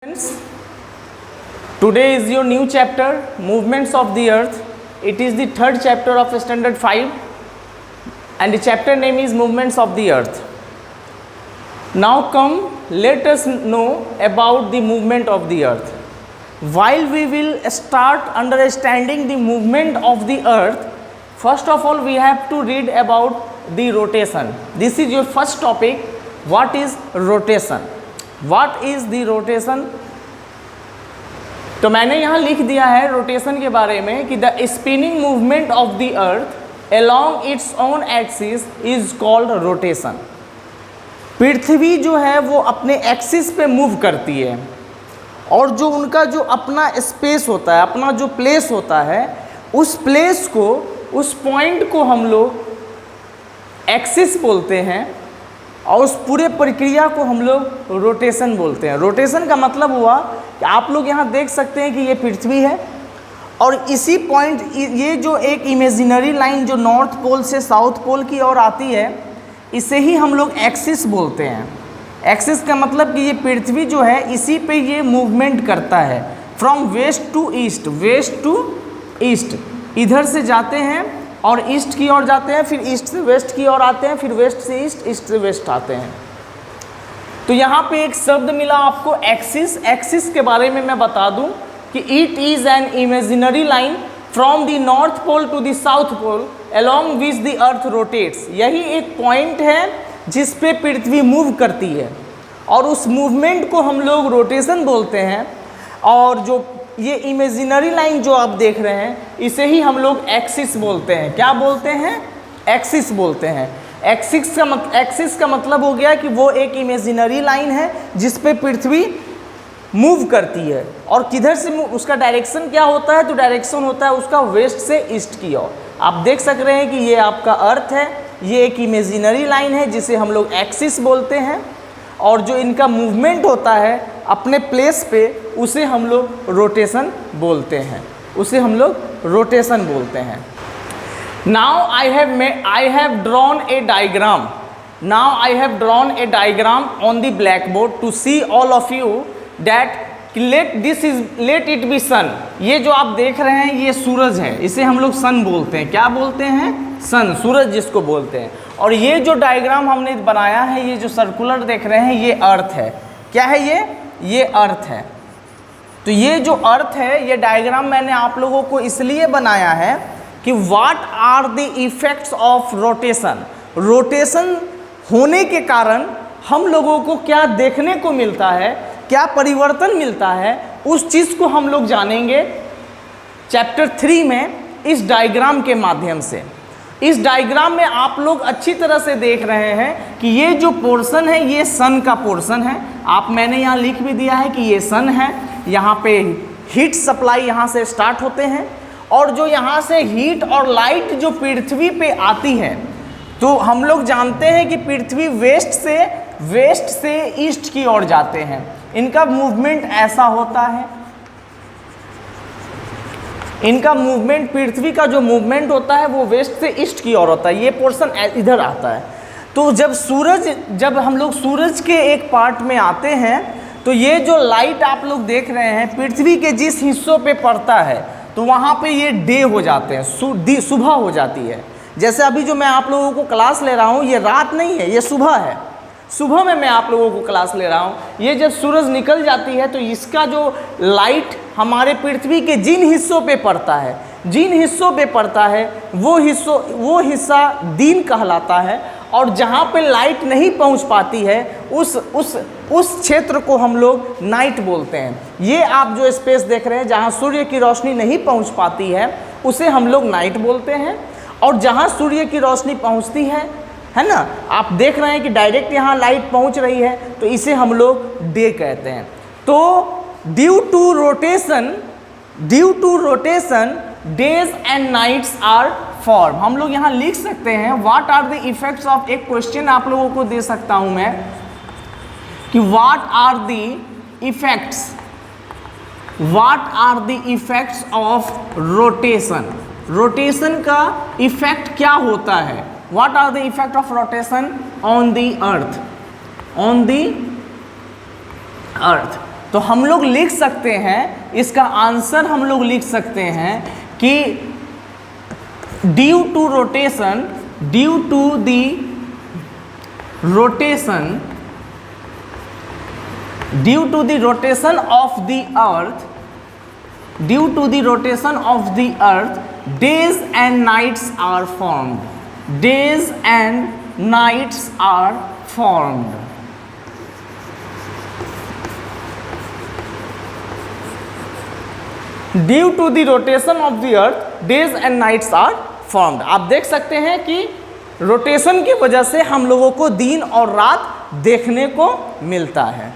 Friends, today is your new chapter, Movements of the Earth. It is the third chapter of Standard 5 and the chapter name is Movements of the Earth. Now come, let us know about the movement of the Earth. While we will start understanding the movement of the Earth, first of all we have to read about the rotation. This is your first topic. What is rotation? What is the rotation? तो मैंने यहाँ लिख दिया है rotation के बारे में कि the spinning movement of the earth along its own axis is called rotation. पृथ्वी जो है वो अपने एक्सिस पे मूव करती है और जो उनका जो अपना स्पेस होता है, अपना जो प्लेस होता है, उस प्लेस को, उस पॉइंट को हम लोग एक्सिस बोलते हैं और उस पूरे प्रक्रिया को हम लोग रोटेशन बोलते हैं. रोटेशन का मतलब हुआ कि आप लोग यहाँ देख सकते हैं कि ये पृथ्वी है और इसी पॉइंट, ये जो एक इमेजिनरी लाइन जो नॉर्थ पोल से साउथ पोल की ओर आती है, इसे ही हम लोग एक्सिस बोलते हैं. एक्सिस का मतलब कि ये पृथ्वी जो है इसी पे ये मूवमेंट करता है from west to east. West to east, इधर से जाते हैं और ईस्ट की ओर जाते हैं, फिर ईस्ट से वेस्ट की ओर आते हैं, फिर वेस्ट से ईस्ट, ईस्ट से वेस्ट आते हैं. तो यहाँ पे एक शब्द मिला आपको एक्सिस. एक्सिस के बारे में मैं बता दूं कि it is an imaginary line from the north pole to the south pole along which the earth rotates. यही एक पॉइंट है जिस पे पृथ्वी मूव करती है और उस मूवमेंट को हम लोग रोटेशन बोलते हैं. और जो ये इमेजिनरी लाइन जो आप देख रहे हैं, इसे ही हम लोग एक्सिस बोलते हैं. क्या बोलते हैं? एक्सिस बोलते हैं. एक्सिस का मतलब हो गया कि वो एक इमेजिनरी लाइन है जिस पे पृथ्वी मूव करती है. और किधर से मूव, उसका डायरेक्शन क्या होता है? तो डायरेक्शन होता है उसका वेस्ट से ईस्ट की ओर. आप देख सक रहे हैं कि ये आपका अर्थ है, ये एक इमेजिनरी लाइन है जिसे हम लोग एक्सिस बोलते हैं और जो इनका मूवमेंट होता है अपने प्लेस पे, उसे हम लोग रोटेशन बोलते हैं. उसे हम लोग रोटेशन बोलते हैं. Now I have drawn a diagram. Now I have drawn a diagram on the blackboard to see all of you that let it be sun. ये जो आप देख रहे हैं ये सूरज है, इसे हम लोग सन बोलते हैं. क्या बोलते हैं? सन, सूरज जिसको बोलते हैं. और ये जो डायग्राम हमने बनाया है, ये जो सर्कुलर देख रहे हैं, ये अर्थ है. क्या है ये अर्थ है. तो ये जो अर्थ है, ये डायग्राम मैंने आप लोगों को इसलिए बनाया है कि what are the effects of rotation. Rotation होने के कारण हम लोगों को क्या देखने को मिलता है, क्या परिवर्तन मिलता है, उस चीज़ को हम लोग जानेंगे चैप्टर 3 में इस डायग्राम के माध्यम से. इस डायग्राम में आप लोग अच्छी तरह से देख रहे हैं कि ये जो पोर्शन है ये सन का पोर्शन है. मैंने यहाँ लिख भी दिया है कि ये सन है. यहाँ पे हीट सप्लाई यहाँ से स्टार्ट होते हैं और जो यहाँ से हीट और लाइट जो पृथ्वी पे आती है, तो हम लोग जानते हैं कि पृथ्वी वेस्ट से ईस्ट की ओर जाते हैं. इनका मूवमेंट ऐसा होता है. इनका मूवमेंट, पृथ्वी का जो मूवमेंट होता है वो वेस्ट से ईस्ट की ओर होता है. ये पोर्शन इधर आता है. तो जब हम लोग सूरज के एक पार्ट में आते हैं, तो ये जो लाइट आप लोग देख रहे हैं पृथ्वी के जिस हिस्सों पे पड़ता है, तो वहाँ पे ये डे हो जाते हैं, सुबह हो जाती है. जैसे अभी जो मैं आप लोगों को क्लास ले रहा हूँ, ये रात नहीं है, ये सुबह है. सुबह में मैं आप लोगों को क्लास ले रहा हूँ. ये जब सूरज निकल जाती है तो इसका जो लाइट हमारे पृथ्वी के जिन हिस्सों पे पड़ता है, वो हिस्सा दिन कहलाता है. और जहाँ पे लाइट नहीं पहुँच पाती है उस क्षेत्र को हम लोग नाइट बोलते हैं. ये आप जो स्पेस देख रहे हैं जहाँ सूर्य की रोशनी नहीं पहुँच पाती है, उसे हम लोग नाइट बोलते हैं. और जहाँ सूर्य की रोशनी पहुँचती है ना, आप देख रहे हैं कि डायरेक्ट यहाँ लाइट पहुँच रही है, तो इसे हम लोग डे कहते हैं. तो due to rotation days and nights are form. हम लोग यहाँ लिख सकते हैं what are the effects of. एक क्वेश्चन आप लोगों को दे सकता हूँ मैं कि what are the effects of rotation. Rotation का इफेक्ट क्या होता है? What are the effect of rotation on the earth. तो हम लोग लिख सकते हैं, इसका आंसर हम लोग लिख सकते हैं कि due to rotation of the earth, days and nights are formed. Days and nights are formed. Due to the rotation of the earth, days and nights are formed. आप देख सकते हैं कि रोटेशन की वजह से हम लोगों को दिन और रात देखने को मिलता है।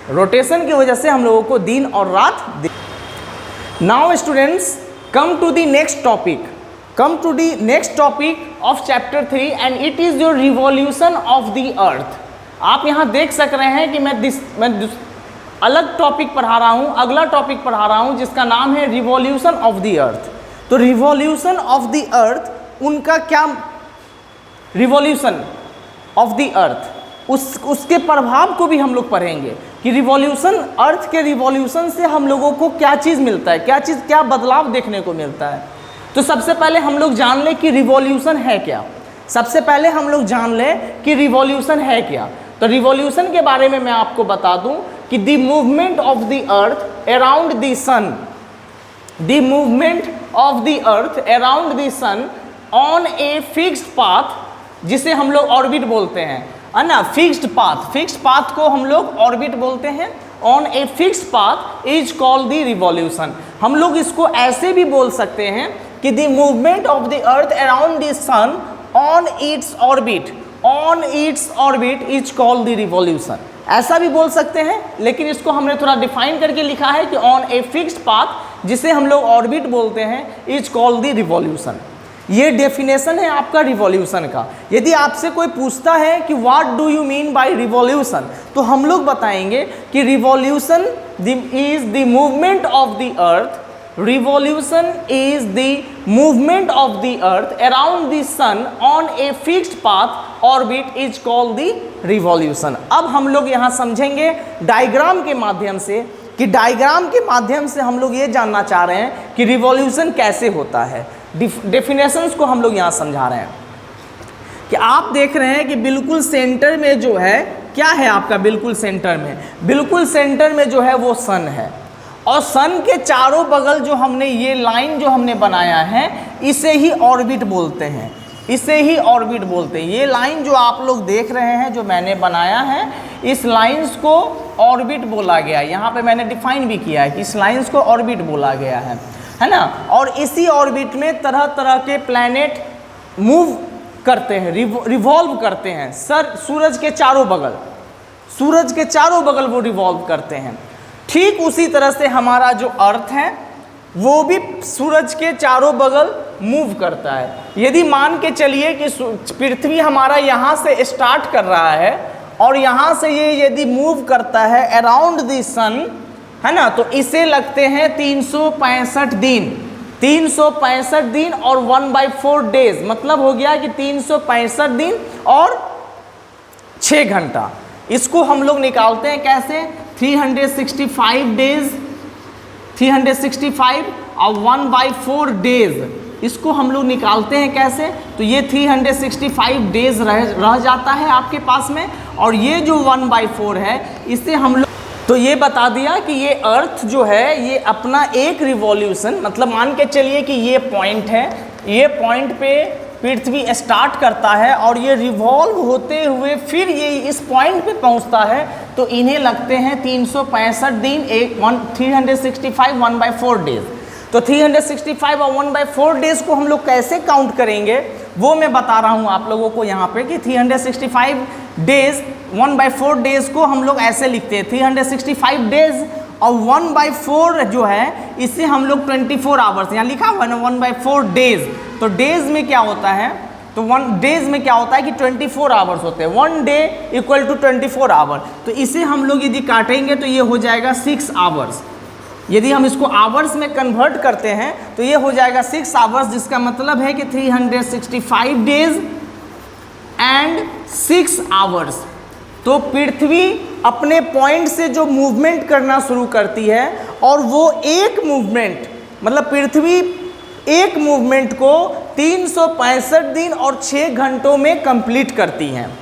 रोटेशन की वजह से हम लोगों को दिन और रात now students come to the next topic of chapter 3 and it is your revolution of the earth. आप यहाँ देख सक रहे हैं कि मैं अलग टॉपिक पढ़ा रहा हूँ, अगला टॉपिक पढ़ा रहा हूँ जिसका नाम है रिवॉल्यूशन ऑफ द अर्थ। तो रिवॉल्यूशन ऑफ द अर्थ, उनका क्या रिवॉल्यूशन ऑफ द अर्थ, उसके प्रभाव को भी हम लोग पढ़ेंगे कि रिवॉल्यूशन, अर्थ के रिवॉल्यूशन से हम लोगों को क्या चीज़ मिलता है, क्या बदलाव देखने को मिलता है। तो सबसे पहले हम लोग जान लें कि रिवॉल्यूशन है क्या। तो रिवॉल्यूशन के बारे में मैं आपको बता दूं कि the movement of the earth around the sun on a fixed path, जिसे हम लोग ऑर्बिट बोलते हैं, है ना। फिक्स्ड पाथ को हम लोग ऑर्बिट बोलते हैं। On a fixed path is called the revolution. हम लोग इसको ऐसे भी बोल सकते हैं कि the movement of the earth around the sun on its orbit is called the revolution. ऐसा भी बोल सकते हैं, लेकिन इसको हमने थोड़ा डिफाइन करके लिखा है कि ऑन ए फिक्स्ड पाथ, जिसे हम लोग ऑर्बिट बोलते हैं, इज कॉल्ड द रिवॉल्यूशन। ये डेफिनेशन है आपका रिवॉल्यूशन का। यदि आपसे कोई पूछता है कि what do you mean by revolution, तो हम लोग बताएंगे कि revolution is the movement of the earth, revolution is the movement of the earth around the sun on a fixed path, orbit is called the revolution. अब हम लोग यहाँ समझेंगे डायग्राम के माध्यम से, कि डायग्राम के माध्यम से हम लोग ये जानना चाह रहे हैं कि रिवॉल्यूशन कैसे होता है। डेफिनेशंस को हम लोग यहाँ समझा रहे हैं कि आप देख रहे हैं कि बिल्कुल सेंटर में जो है, क्या है आपका बिल्कुल सेंटर में जो है वो सन है, और सन के चारों बगल जो हमने ये लाइन जो हमने बनाया है, इसे ही ऑर्बिट बोलते हैं। ये लाइन जो आप लोग देख रहे हैं, जो मैंने बनाया है, इस लाइंस को ऑर्बिट बोला गया है। यहाँ पे मैंने डिफाइन भी किया है कि इस लाइंस को ऑर्बिट बोला गया है ना। और इसी ऑर्बिट में तरह तरह के प्लैनेट मूव करते हैं, रिवॉल्व करते हैं। सूरज के चारों बगल वो रिवॉल्व करते हैं। ठीक उसी तरह से हमारा जो अर्थ है, वो भी सूरज के चारों बगल मूव करता है। यदि मान के चलिए कि पृथ्वी हमारा यहाँ से स्टार्ट कर रहा है और यहाँ से ये यदि मूव करता है अराउंड द सन, है ना, तो इसे लगते हैं 365 दिन और 1/4 डेज। मतलब हो गया कि 365 दिन और 6 घंटा। इसको हम लोग निकालते हैं कैसे, 365 डेज, 365 और 1/4 डेज, इसको हम लोग निकालते हैं कैसे, तो ये 365 डेज रह जाता है आपके पास में, और ये जो 1/4 है, इसे हम लोग, तो ये बता दिया कि ये अर्थ जो है, ये अपना एक रिवॉल्यूशन, मतलब मान के चलिए कि ये पॉइंट है, ये पॉइंट पे पृथ्वी स्टार्ट करता है और ये रिवॉल्व होते हुए फिर ये इस पॉइंट पे पहुंचता है, तो इन्हें लगते हैं 365 दिन, 365 1/4 डेज। तो 365 और 1/4 डेज को हम लोग कैसे काउंट करेंगे, वो मैं बता रहा हूँ आप लोगों को यहाँ पे कि 365 डेज 1/4 डेज को हम लोग ऐसे लिखते हैं, 365 डेज और 1/4 जो है, इसे हम लोग 24 आवर्स, यहाँ लिखा हुआ है ना 1/4 डेज, तो डेज में क्या होता है, तो 1 डेज में क्या होता है कि 24 आवर्स होते हैं। 1 डे इक्वल टू 24 आवर, तो इसे हम लोग यदि काटेंगे तो ये हो जाएगा 6 आवर्स। यदि हम इसको आवर्स में कन्वर्ट करते हैं तो ये हो जाएगा 6 आवर्स, जिसका मतलब है कि 365 डेज एंड 6 आवर्स। तो पृथ्वी अपने पॉइंट से जो मूवमेंट करना शुरू करती है और वो एक मूवमेंट, मतलब पृथ्वी एक मूवमेंट को 365 दिन और 6 घंटों में कंप्लीट करती हैं।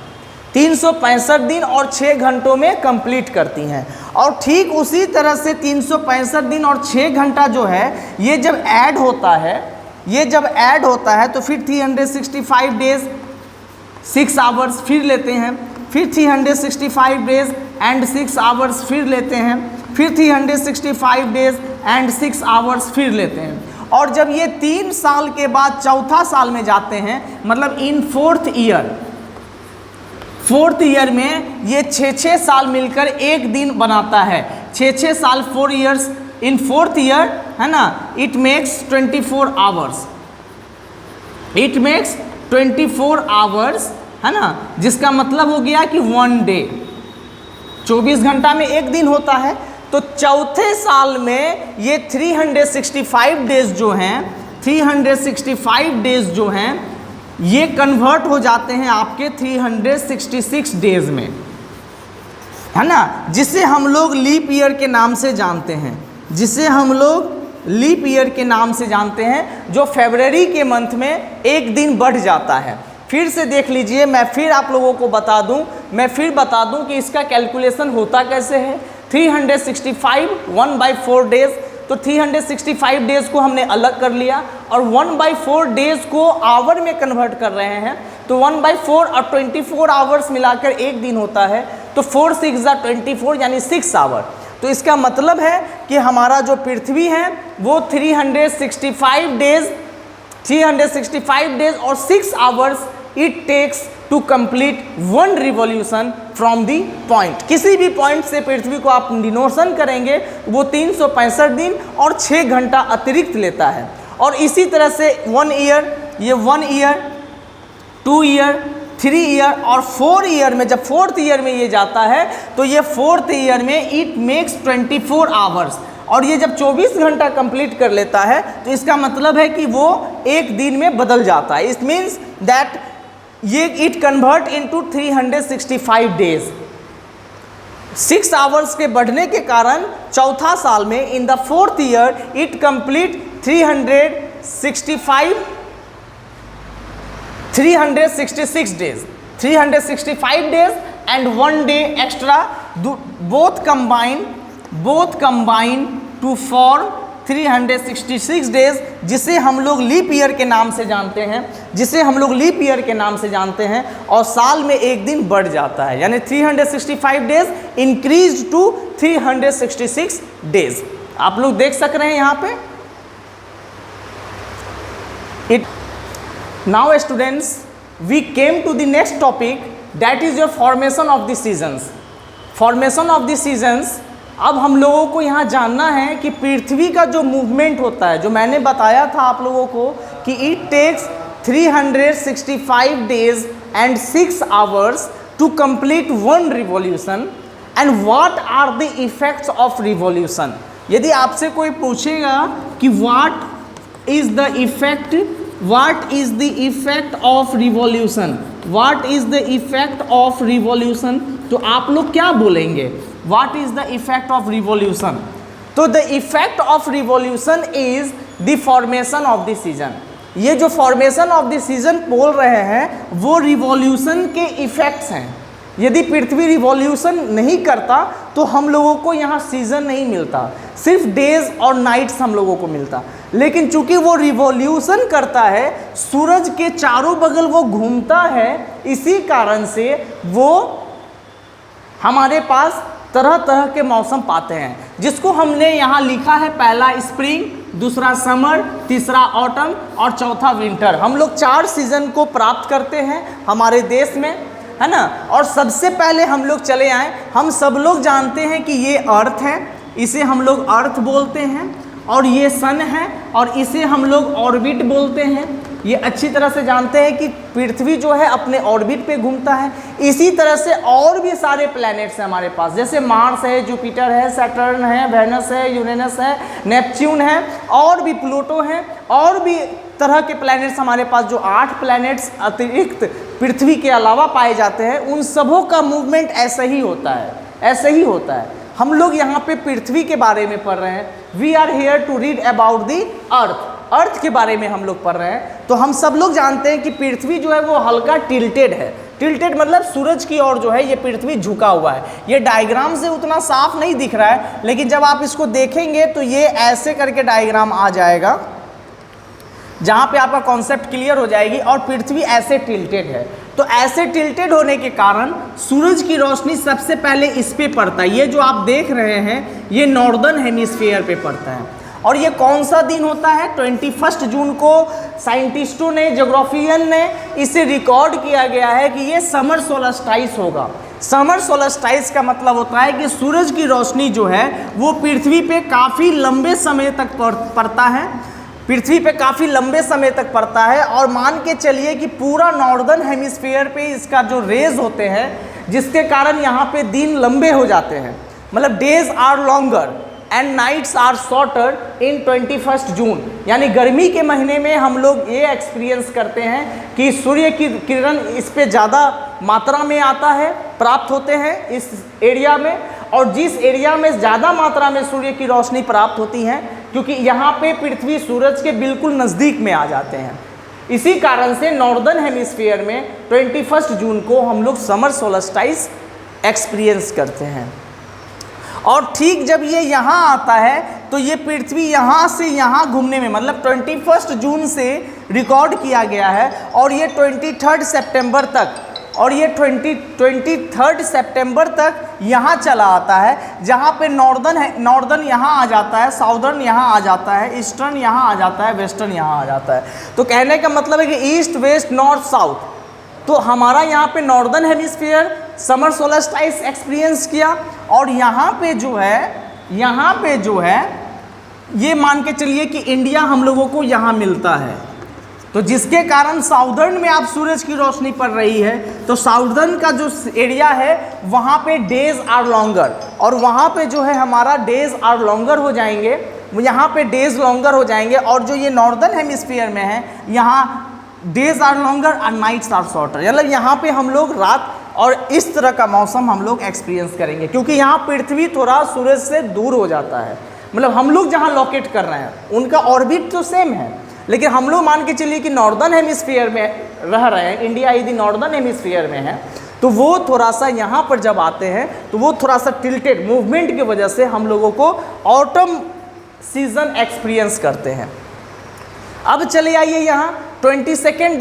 365 दिन और 6 घंटों में कंप्लीट करती हैं। और ठीक उसी तरह से 365 दिन और 6 घंटा जो है ये जब ऐड होता है, तो फिर 365 डेज 6 आवर्स फिर लेते हैं, फिर 365 डेज एंड 6 आवर्स फिर लेते हैं, फिर 365 डेज एंड 6 आवर्स फिर लेते हैं। और जब ये 3 साल के बाद चौथा साल में जाते हैं, मतलब इन फोर्थ ईयर में ये 6 साल मिलकर एक दिन बनाता है। 6 साल 4 इयर्स इन फोर्थ ईयर, है ना, it makes 24 hours, it makes 24 hours, है ना, जिसका मतलब हो गया कि 1 डे, 24 घंटा में एक दिन होता है। तो चौथे साल में ये 365 डेज जो हैं, 365 डेज जो हैं ये कन्वर्ट हो जाते हैं आपके 366 डेज में, है ना, जिसे हम लोग लीप ईयर के नाम से जानते हैं, जिसे हम लोग लीप ईयर के नाम से जानते हैं, जो फरवरी के मंथ में एक दिन बढ़ जाता है। फिर से देख लीजिए, मैं फिर आप लोगों को बता दूं कि इसका कैलकुलेशन होता कैसे है। 365 1/4 डेज, तो 365 डेज को हमने अलग कर लिया और 1/4 डेज को आवर में कन्वर्ट कर रहे हैं, तो 1/4 और 24 आवर्स मिलाकर एक दिन होता है, तो 4 6 = 24 यानी 6 आवर। तो इसका मतलब है कि हमारा जो पृथ्वी है वो 365 डेज और 6 hours it takes to complete 1 revolution from the point. किसी भी पॉइंट से पृथ्वी को आप डिनोशन करेंगे वो 365 दिन और 6 घंटा अतिरिक्त लेता है। और इसी तरह से 1 ईयर, ये 1 ईयर, 2 ईयर, 3 ईयर और 4 ईयर में, जब 4th ईयर में ये जाता है तो ये 4th ईयर में इट मेक्स 24 आवर्स, और ये जब 24 घंटा कंप्लीट कर लेता है तो इसका मतलब है कि वो एक दिन में बदल जाता है। इट मीन्स दैट ये it convert into 365 days. 6 hours के बढ़ने के कारण चौथा साल में in the 4th year it complete 366 days, 365 days and 1 day extra, both combine to form 366 days, जिसे हम लोग लीप ईयर के नाम से जानते हैं, और साल में एक दिन बढ़ जाता है, यानी 365 डेज इंक्रीज टू 366 डेज। आप लोग देख सक रहे हैं यहाँ पे। Now students, we came to the next topic, that is your formation of the seasons. Formation of the seasons, अब हम लोगों को यहाँ जानना है कि पृथ्वी का जो मूवमेंट होता है, जो मैंने बताया था आप लोगों को कि it takes 365 days and 6 hours to complete 1 revolution, and what are the effects of revolution. यदि आपसे कोई पूछेगा कि what is the effect of revolution, तो आप लोग क्या बोलेंगे? What is the effect of revolution? तो the effect of revolution is the formation of the season। ये जो formation of the season बोल रहे हैं वो revolution के effects हैं। यदि पृथ्वी रिवॉल्यूशन नहीं करता तो हम लोगों को यहाँ सीजन नहीं मिलता, सिर्फ डेज और नाइट्स हम लोगों को मिलता। लेकिन चूंकि वो रिवॉल्यूशन करता है, सूरज के चारों बगल वो घूमता है, इसी कारण से वो हमारे पास तरह तरह के मौसम पाते हैं, जिसको हमने यहाँ लिखा है, पहला स्प्रिंग, दूसरा समर, तीसरा ऑटम और चौथा विंटर। हम लोग 4 सीजन को प्राप्त करते हैं हमारे देश में, है ना। और सबसे पहले हम लोग चले आए, हम सब लोग जानते हैं कि ये अर्थ है, इसे हम लोग अर्थ बोलते हैं, और ये सन है और इसे हम लोग ऑर्बिट बोलते हैं। ये अच्छी तरह से जानते हैं कि पृथ्वी जो है अपने ऑर्बिट पे घूमता है। इसी तरह से और भी सारे प्लैनेट्स हैं हमारे पास, जैसे मार्स है, जुपिटर है, सैटर्न है, वेनस है, यूरेनस है, नेपच्यून है, और भी प्लूटो है, और भी तरह के प्लैनेट्स हमारे पास, जो 8 प्लैनेट्स अतिरिक्त पृथ्वी के अलावा पाए जाते हैं, उन सबों का मूवमेंट ऐसे ही होता है, ऐसे ही होता है। हम लोग यहाँ पे पृथ्वी के बारे में पढ़ रहे हैं। We are here to read about the earth, earth के बारे में हम लोग पढ़ रहे हैं। तो हम सब लोग जानते हैं कि पृथ्वी जो है वो हल्का टिल्टेड है। टिल्टेड मतलब सूरज की ओर जो है ये पृथ्वी झुका हुआ है। ये डायग्राम से उतना साफ नहीं दिख रहा है, लेकिन जब आप इसको देखेंगे तो ये ऐसे करके डायग्राम आ जाएगा, जहाँ पे आपका कॉन्सेप्ट क्लियर हो जाएगी। और पृथ्वी ऐसे टिल्टेड है, तो ऐसे टिल्टेड होने के कारण सूरज की रोशनी सबसे पहले इस पे पड़ता है। ये जो आप देख रहे हैं ये नॉर्दर्न हेमिस्फीयर पे पड़ता है। और ये कौन सा दिन होता है? 21 जून को साइंटिस्टों ने, ज्योग्राफियन ने इसे रिकॉर्ड किया गया है कि ये समर सोलस्टाइस होगा। समर सोलस्टाइस का मतलब होता है कि सूरज की रोशनी जो है वो पृथ्वी पे काफ़ी लंबे समय तक पड़ता है, पृथ्वी पे काफ़ी लंबे समय तक पड़ता है। और मान के चलिए कि पूरा नॉर्दर्न हेमिस्फीयर पे इसका जो रेज होते हैं, जिसके कारण यहाँ पे दिन लंबे हो जाते हैं, मतलब days are longer and nights are shorter in 21 June. यानी गर्मी के महीने में हम लोग ये एक्सपीरियंस करते हैं कि सूर्य की किरण इस पे ज़्यादा मात्रा में आता है, प्राप्त होते हैं इस एरिया में। और जिस एरिया में ज़्यादा मात्रा में सूर्य की रोशनी प्राप्त होती है, क्योंकि यहाँ पे पृथ्वी सूरज के बिल्कुल नज़दीक में आ जाते हैं, इसी कारण से नॉर्दर्न हेमिस्फीयर में 21 जून को हम लोग समर सोलस्टाइस एक्सपीरियंस करते हैं। और ठीक जब ये यहाँ आता है तो ये पृथ्वी यहाँ से यहाँ घूमने में, मतलब 21 जून से रिकॉर्ड किया गया है और ये 23 सितंबर तक, और ये 23 सितंबर तक यहाँ चला आता है, जहाँ पे नॉर्दर्न यहाँ आ जाता है, साउदर्न यहाँ आ जाता है, ईस्टर्न यहाँ आ जाता है, वेस्टर्न यहाँ आ जाता है। तो कहने का मतलब है कि ईस्ट, वेस्ट, नॉर्थ, साउथ। तो हमारा यहाँ पे northern hemisphere summer solstice experience किया। और यहाँ पे जो है ये मान के चलिए कि इंडिया हम लोगों को यहाँ मिलता है, तो जिसके कारण साउदर्न में आप सूरज की रोशनी पड़ रही है, तो साउदर्न का जो एरिया है वहाँ पे डेज आर लॉन्गर, और वहाँ पे जो है हमारा डेज आर लॉन्गर हो जाएंगे, यहाँ पे डेज लॉन्गर हो जाएंगे। और जो ये नॉर्दर्न हेमिस्फीयर में है यहाँ डेज आर लॉन्गर और नाइट्स आर शॉर्टर, मतलब यहाँ पे हम लोग रात और इस तरह का मौसम हम लोग एक्सपीरियंस करेंगे, क्योंकि यहाँ पृथ्वी थोड़ा सूरज से दूर हो जाता है। मतलब हम लोग जहाँ लोकेट कर रहे हैं उनका ऑर्बिट तो सेम है, लेकिन हम लोग मान के चलिए कि नॉर्दर्न हेमिस्फीयर में रह रहे हैं, इंडिया यदि नॉर्दर्न हेमिस्फीयर में है, तो वो थोड़ा सा यहाँ पर जब आते हैं तो वो थोड़ा सा टिल्टेड मूवमेंट की वजह से हम लोगों को ऑटम सीजन एक्सपीरियंस करते हैं। अब चले आइए यहाँ 22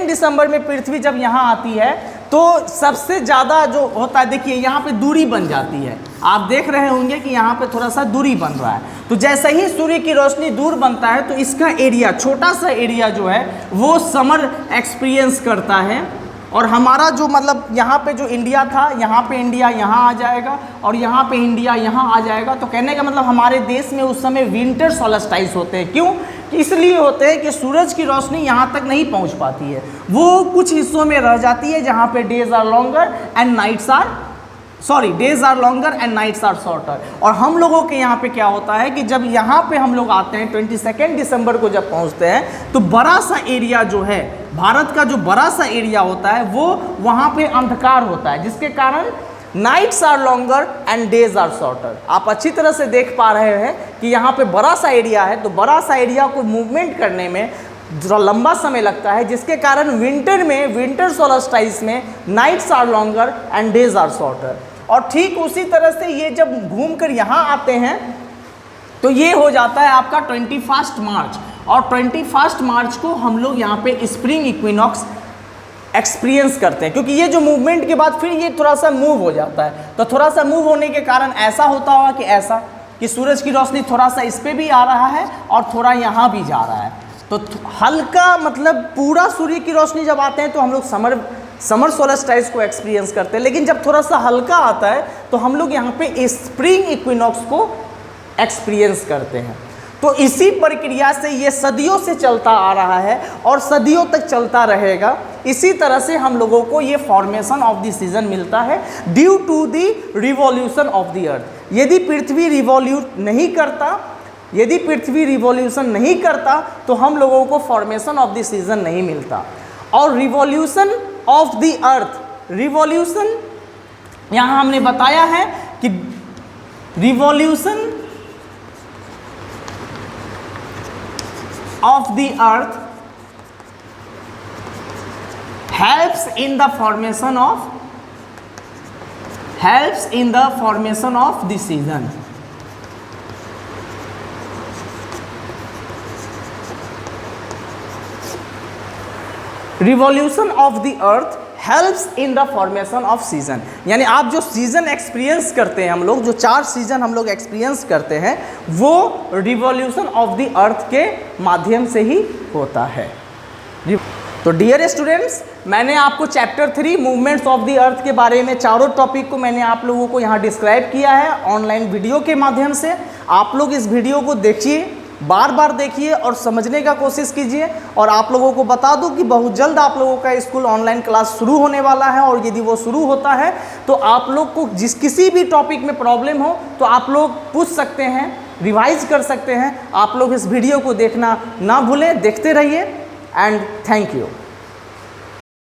दिसंबर में पृथ्वी जब यहाँ आती है तो सबसे ज़्यादा जो होता है, देखिए यहाँ पे दूरी बन जाती है। आप देख रहे होंगे कि यहाँ पे थोड़ा सा दूरी बन रहा है। तो जैसे ही सूर्य की रोशनी दूर बनता है तो इसका एरिया, छोटा सा एरिया जो है वो समर एक्सपीरियंस करता है। और हमारा जो मतलब यहाँ पे जो इंडिया था, यहाँ पे इंडिया यहाँ आ जाएगा और यहाँ पे इंडिया यहाँ आ जाएगा। तो कहने का मतलब हमारे देश में उस समय विंटर सोलस्टाइस होते हैं। क्यों? इसलिए होते हैं कि सूरज की रोशनी यहाँ तक नहीं पहुँच पाती है, वो कुछ हिस्सों में रह जाती है जहाँ पे days are longer and nights are shorter. और हम लोगों के यहाँ पे क्या होता है कि जब यहाँ पे हम लोग आते हैं 22 दिसंबर को जब पहुँचते हैं तो बड़ा सा एरिया जो है, भारत का जो बड़ा सा एरिया होता है वो वहाँ पे अंधकार होता है, जिसके कारण nights are longer and days are shorter. आप अच्छी तरह से देख पा रहे हैं कि यहाँ पे बड़ा सा एरिया है, तो बड़ा सा एरिया को मूवमेंट करने में थोड़ा लंबा समय लगता है, जिसके कारण विंटर सोलस्टाइस में nights are longer and days are shorter. और ठीक उसी तरह से ये जब घूम कर यहाँ आते हैं तो ये हो जाता है आपका 21 मार्च, और 21 मार्च को हम लोग यहाँ पे स्प्रिंग इक्विनॉक्स एक्सपीरियंस करते हैं। क्योंकि ये जो मूवमेंट के बाद फिर ये थोड़ा सा मूव हो जाता है, तो थोड़ा सा मूव होने के कारण ऐसा होता होगा कि ऐसा कि सूरज की रोशनी थोड़ा सा इस पे भी आ रहा है और थोड़ा यहाँ भी जा रहा है। तो हल्का मतलब पूरा सूर्य की रोशनी जब आते हैं तो हम लोग समर सोलस्टाइस को एक्सपीरियंस करते हैं, लेकिन जब थोड़ा सा हल्का आता है तो हम लोग यहाँ पे स्प्रिंग इक्विनॉक्स को एक्सपीरियंस करते हैं। तो इसी प्रक्रिया से ये सदियों से चलता आ रहा है और सदियों तक चलता रहेगा। इसी तरह से हम लोगों को ये फॉर्मेशन ऑफ द सीजन मिलता है due to the revolution of the earth. यदि पृथ्वी रिवॉल्यूशन नहीं करता तो हम लोगों को फॉर्मेशन ऑफ द सीजन नहीं मिलता। और revolution of the earth, revolution यहां हमने बताया है कि revolution of the earth helps in the formation of the season. Revolution of the earth helps in the formation off season, यानी आप जो सीजन एक्सपीरियंस करते हैं, हम लोग जो 4 सीजन हम लोग एक्सपीरियंस करते हैं वो रिवॉल्यूशन ऑफ द अर्थ के माध्यम से ही होता है। तो डियर स्टूडेंट्स, मैंने आपको चैप्टर 3 मूवमेंट्स ऑफ द अर्थ के बारे में चारों टॉपिक को मैंने आप लोगों को यहाँ डिस्क्राइब किया है ऑनलाइन वीडियो के माध्यम से। आप लोग इस वीडियो को देखिए, बार बार देखिए और समझने का कोशिश कीजिए। और आप लोगों को बता दूं कि बहुत जल्द आप लोगों का स्कूल ऑनलाइन क्लास शुरू होने वाला है, और यदि वो शुरू होता है तो आप लोग को किसी भी टॉपिक में प्रॉब्लम हो तो आप लोग पूछ सकते हैं, रिवाइज कर सकते हैं। आप लोग इस वीडियो को देखना ना भूलें, देखते रहिए एंड थैंक यू।